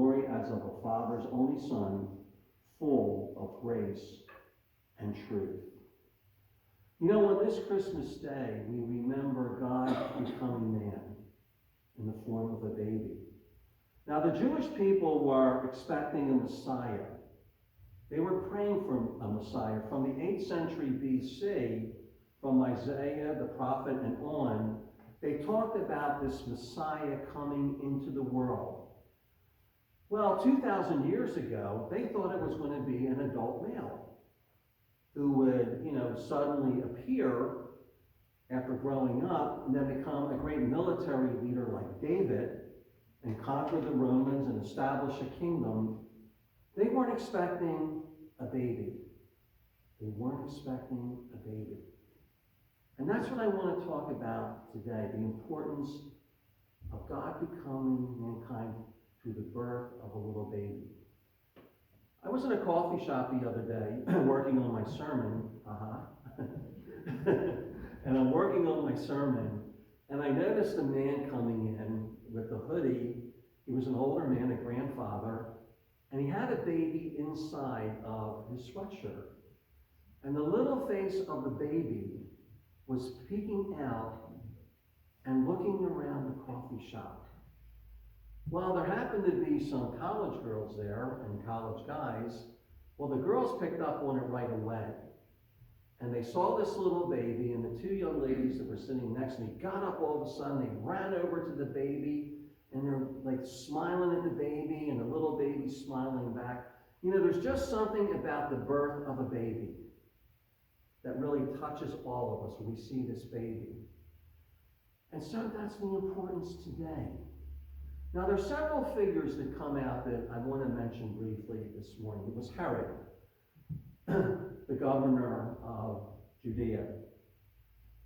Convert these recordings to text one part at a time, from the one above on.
glory as of a Father's only Son, full of grace and truth. You know, on this Christmas day, we remember God becoming man in the form of a baby. Now, the Jewish people were expecting a Messiah. They were praying for a Messiah. From the 8th century BC, from Isaiah the prophet and on, they talked about this Messiah coming into the world. Well, 2,000 years ago, they thought it was going to be an adult male who would, suddenly appear after growing up and then become a great military leader like David and conquer the Romans and establish a kingdom. They weren't expecting a baby. They weren't expecting a baby. And that's what I want to talk about today, the importance of God becoming mankind through the birth of a little baby. I was in a coffee shop the other day working on my sermon. And I'm working on my sermon, and I noticed a man coming in with a hoodie. He was an older man, a grandfather, and he had a baby inside of his sweatshirt. And the little face of the baby was peeking out and looking around the coffee shop. Well, there happened to be some college girls there and college guys. Well, the girls picked up on it right away. And they saw this little baby, and the two young ladies that were sitting next to me got up all of a sudden. They ran over to the baby, and they're like smiling at the baby, and the little baby smiling back. There's just something about the birth of a baby that really touches all of us when we see this baby. And so that's the importance today. Now, there's several figures that come out that I want to mention briefly this morning. It was Herod, the governor of Judea.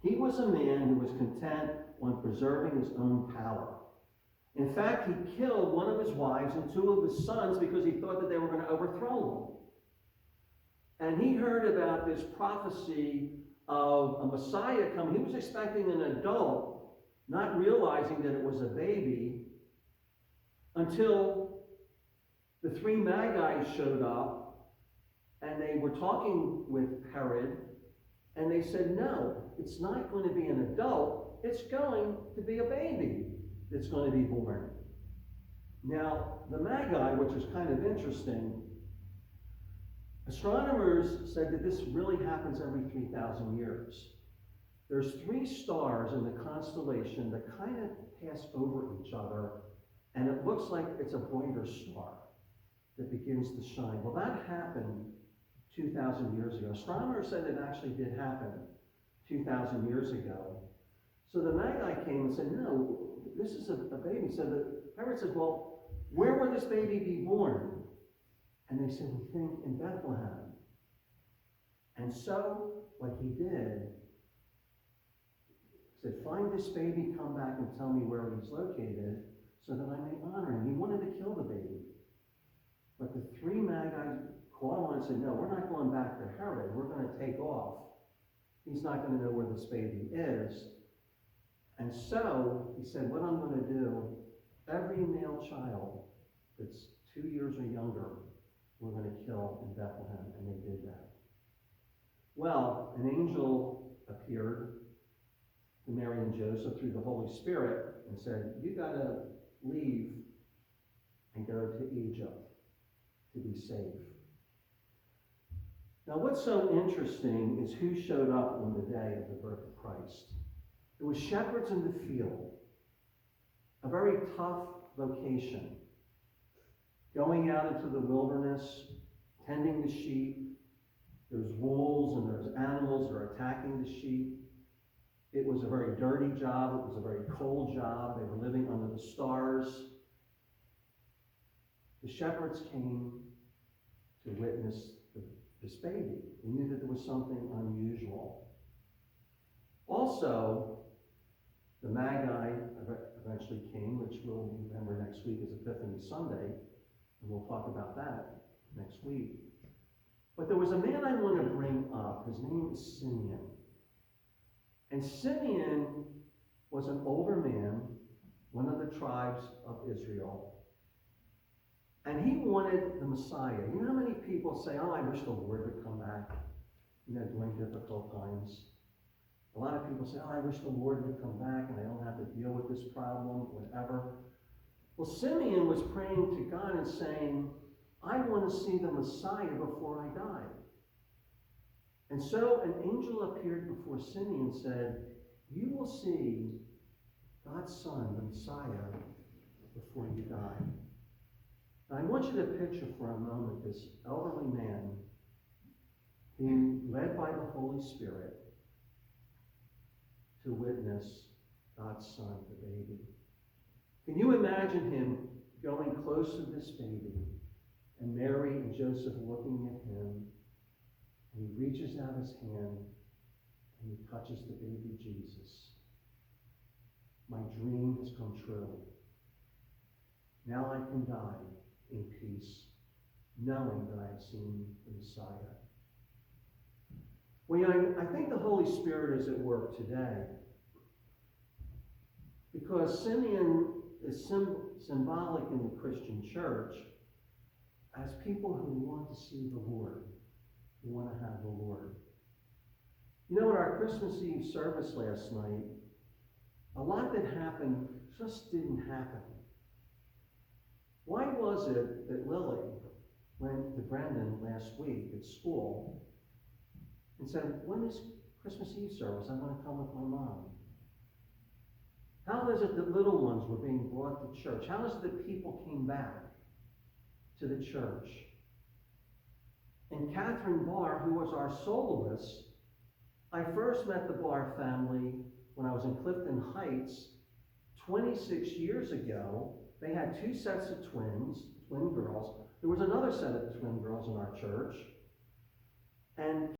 He was a man who was content on preserving his own power. In fact, he killed one of his wives and two of his sons because he thought that they were going to overthrow him. And he heard about this prophecy of a Messiah coming. He was expecting an adult, not realizing that it was a baby, until the three Magi showed up, and they were talking with Herod, and they said, no, it's not going to be an adult, it's going to be a baby that's going to be born. Now, the Magi, which is kind of interesting, astronomers said that this really happens every 3,000 years. There's three stars in the constellation that kind of pass over each other, and it looks like it's a brighter star that begins to shine. Well, that happened 2,000 years ago. Astronomers said it actually did happen 2,000 years ago. So the Magi came and said, no, this is a baby. So the Herod said, well, where will this baby be born? And they said, we think in Bethlehem. And so what he did, he said, find this baby, come back and tell me where he's located so that I may honor him. He wanted to kill the baby. But the three Magi called on and said, no, we're not going back to Herod. We're going to take off. He's not going to know where this baby is. And so he said, what I'm going to do, every male child that's 2 years or younger, we're going to kill in Bethlehem. And they did that. Well, an angel appeared to Mary and Joseph through the Holy Spirit and said, you got to leave and go to Egypt to be safe. Now, what's so interesting is who showed up on the day of the birth of Christ. It was shepherds in the field, a very tough vocation, going out into the wilderness, tending the sheep. There's wolves and there's animals that are attacking the sheep. It was a very dirty job. It was a very cold job. They were living under the stars. The shepherds came to witness this baby. They knew that there was something unusual. Also, the Magi eventually came, which we'll remember next week as Epiphany Sunday, and we'll talk about that next week. But there was a man I want to bring up. His name is Simeon. And Simeon was an older man, one of the tribes of Israel. wanted the Messiah. You know how many people say, oh, I wish the Lord would come back, during difficult times. A lot of people say, oh, I wish the Lord would come back and I don't have to deal with this problem, whatever. Well, Simeon was praying to God and saying, I want to see the Messiah before I die. And so an angel appeared before Simeon and said, you will see God's Son, the Messiah, before you die. Now, I want you to picture for a moment this elderly man being led by the Holy Spirit to witness God's Son, the baby. Can you imagine him going close to this baby and Mary and Joseph looking at him, and he reaches out his hand and he touches the baby Jesus? My dream has come true. Now I can die in peace, knowing that I have seen the Messiah. Well, I think the Holy Spirit is at work today, because Simeon is symbolic in the Christian church as people who want to see the Lord, who want to have the Lord. You know, at our Christmas Eve service last night, a lot that happened just didn't happen. Why was it that Lily went to Brendan last week at school and said, when is Christmas Eve service? I want to come with my mom. How is it that little ones were being brought to church? How is it that people came back to the church? And Catherine Barr, who was our soloist, I first met the Barr family when I was in Clifton Heights 26 years ago. They had two sets of twin girls. There was another set of twin girls in our church. And